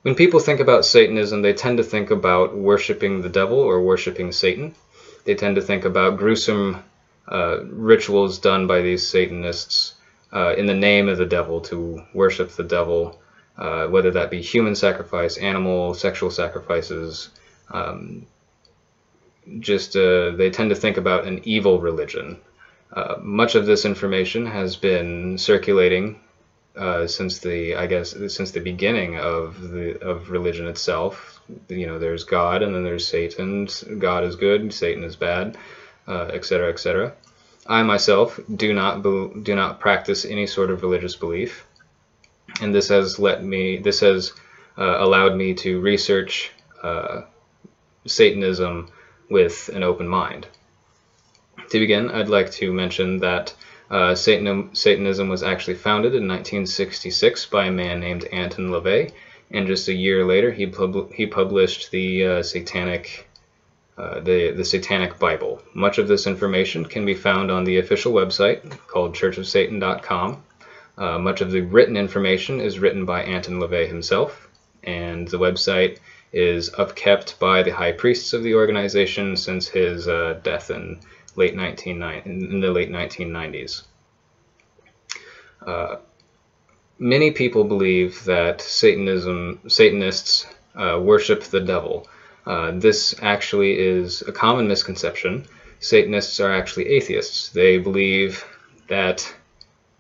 When people think about Satanism, they tend to think about worshiping the devil or worshiping Satan. They tend to think about gruesome rituals done by these Satanists in the name of the devil, to worship the devil, whether that be human sacrifice, animal, sexual sacrifices. They tend to think about an evil religion. Much of this information has been circulating since the beginning of religion itself. There's God, and then there's Satan. God is good, Satan is bad, etc., etc. I myself do not practice any sort of religious belief, and this has allowed me to research Satanism with an open mind. To begin, I'd like to mention that Satanism was actually founded in 1966 by a man named Anton LaVey, and just a year later he published the Satanic Bible. Much of this information can be found on the official website called churchofsatan.com. Much of the written information is written by Anton LaVey himself, and the website is upkept by the high priests of the organization since his death in the late 1990s. Many people believe that Satanists worship the devil. This actually is a common misconception. Satanists are actually atheists. They believe that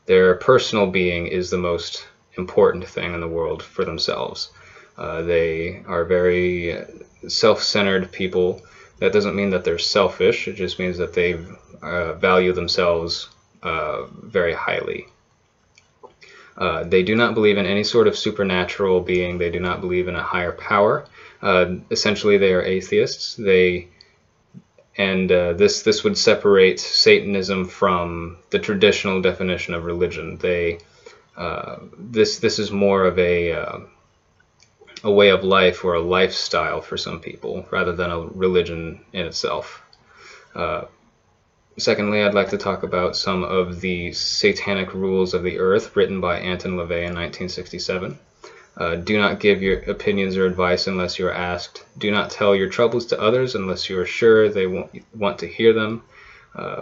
their personal being is the most important thing in the world for themselves. They are very self-centered people. That doesn't mean that they're selfish. It just means that they value themselves very highly. They do not believe in any sort of supernatural being. They do not believe in a higher power. Essentially, they are atheists. This would separate Satanism from the traditional definition of religion. This is more of a way of life or a lifestyle for some people, rather than a religion in itself. Secondly, I'd like to talk about some of the satanic rules of the earth written by Anton LaVey in 1967. Do not give your opinions or advice unless you are asked. Do not tell your troubles to others unless you are sure they won't want to hear them.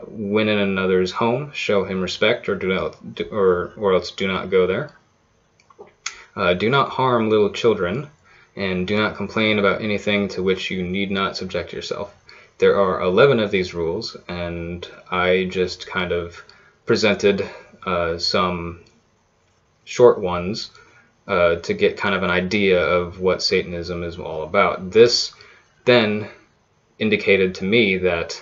When in another's home, show him respect, or else do not go there. Do not harm little children, and do not complain about anything to which you need not subject yourself. There are 11 of these rules, and I just kind of presented some short ones to get kind of an idea of what Satanism is all about. This then indicated to me that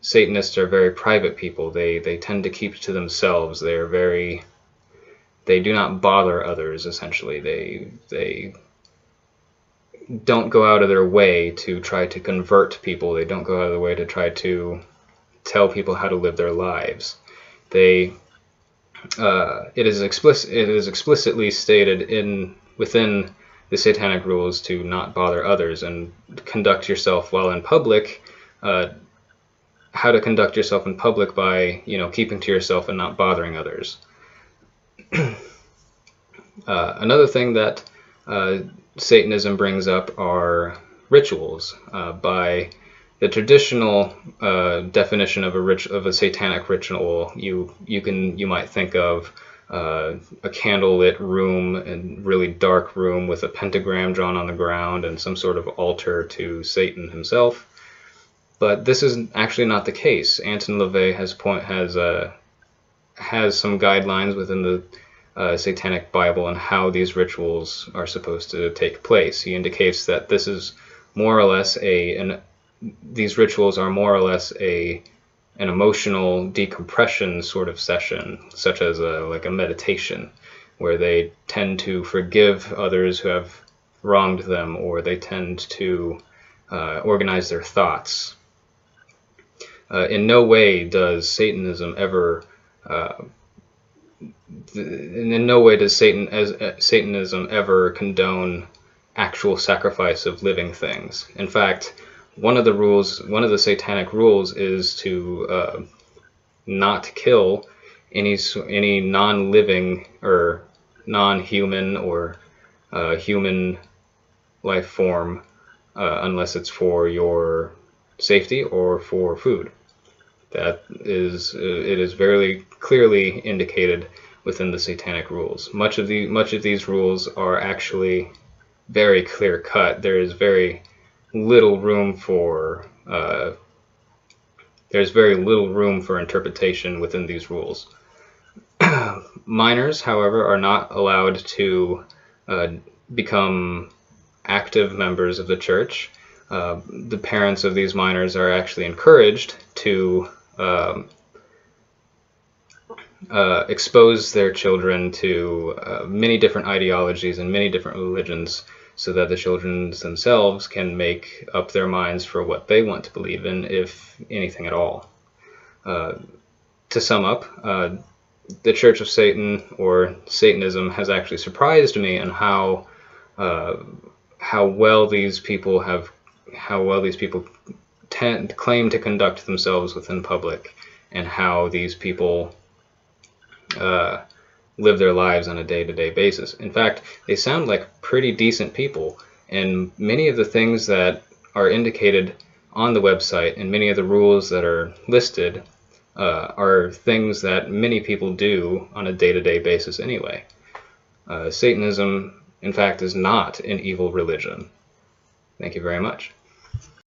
Satanists are very private people. They tend to keep to themselves. They do not bother others, essentially. They don't go out of their way to try to convert people. They don't go out of their way to try to tell people how to live their lives. It is explicitly stated within the Satanic rules to not bother others and conduct yourself while in public. How to conduct yourself in public by keeping to yourself and not bothering others. Another thing that Satanism brings up are rituals. By the traditional definition of a satanic ritual, you might think of a candlelit room, a really dark room with a pentagram drawn on the ground and some sort of altar to Satan himself. But this is actually not the case. Anton LaVey has some guidelines within the Satanic Bible on how these rituals are supposed to take place. He indicates that this is more or less these rituals are more or less an emotional decompression sort of session, such as like a meditation, where they tend to forgive others who have wronged them, or they tend to organize their thoughts. In no way does Satanism ever Satanism ever condone actual sacrifice of living things. In fact, one of the satanic rules is to not kill any non-living or non-human or human life form unless it's for your safety or for food. It is very clearly indicated within the satanic rules. Much of these rules are actually very clear cut. There is very little room for interpretation within these rules. Minors, however, are not allowed to become active members of the church. The parents of these minors are actually encouraged to expose their children to many different ideologies and many different religions, so that the children themselves can make up their minds for what they want to believe in, if anything at all. To sum up, the Church of Satan, or Satanism, has actually surprised me in how well these people claim to conduct themselves within public, and how these people live their lives on a day-to-day basis. In fact, they sound like pretty decent people, and many of the things that are indicated on the website and many of the rules that are listed are things that many people do on a day-to-day basis anyway. Satanism, in fact, is not an evil religion. Thank you very much.